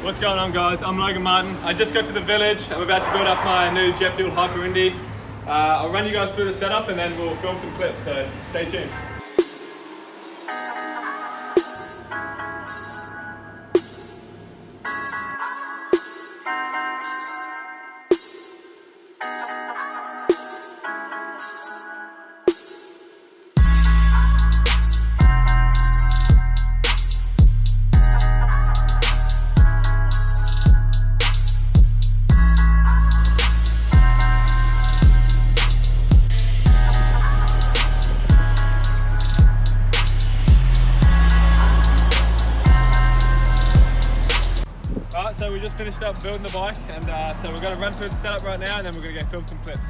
What's going on, guys? I'm Logan Martin. I just got to the Village. I'm about to build up my new jet fuel Hyper Indy. I'll run you guys through the setup and then we'll film some clips, so stay tuned. So we just finished up building the bike, and so we're going to run through the setup right now, and then we're going to go film some clips.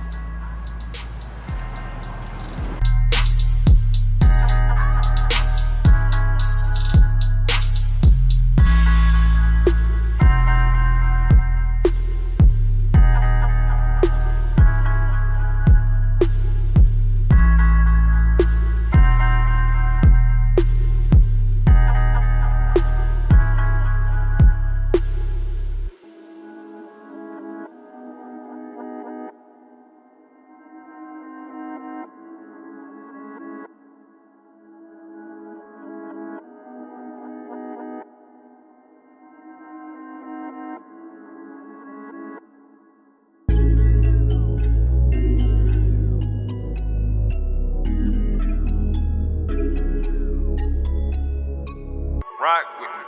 Rock with me.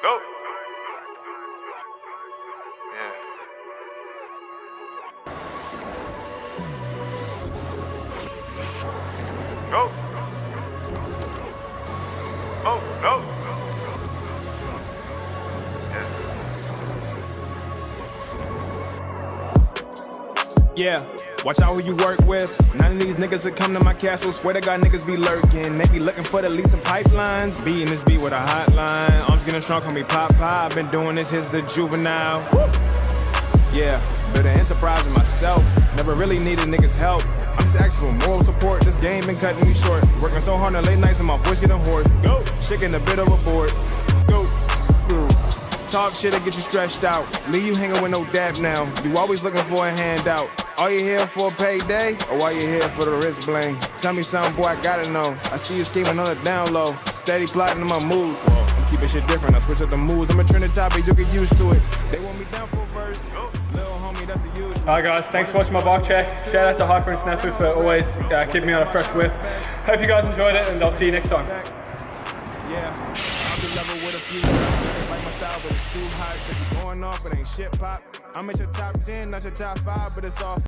Go. Yeah. Go. Oh, no. Yeah. Watch out who you work with. None of these niggas that come to my castle, swear to God niggas be lurking. They be looking for the leasing pipelines. Beating this beat with a hotline. Arms getting strong, call me Pop Pop. Been doing this since the juvenile. Woo! Yeah, built an enterprise in myself. Never really needed niggas' help. I'm just asking for moral support. This game been cutting me short. Working so hard on late nights and my voice getting hoarse. Go, shaking a bit overboard. Go, through. Talk shit and get you stretched out. Leave you hanging with no dap now. You always looking for a handout. Are you here for a payday, or are you here for the wrist bling? Tell me something, boy, I gotta know. I see you scheming on the down low, steady plotting in my mood. I'm keeping shit different, I switch up the moves. I'm a trending topic, you get used to it. They want me down for a verse. Little homie, that's a huge. Alright guys, thanks for watching my bike check. Shout out to Hyper and Snafu for always keeping me on a fresh whip. Hope you guys enjoyed it, and I'll see you next time. Yeah, I'll be level with a few. Like my style, but it's too hot. So you going off, it ain't shit pop. I'm at your top 10, not your top 5, but it's all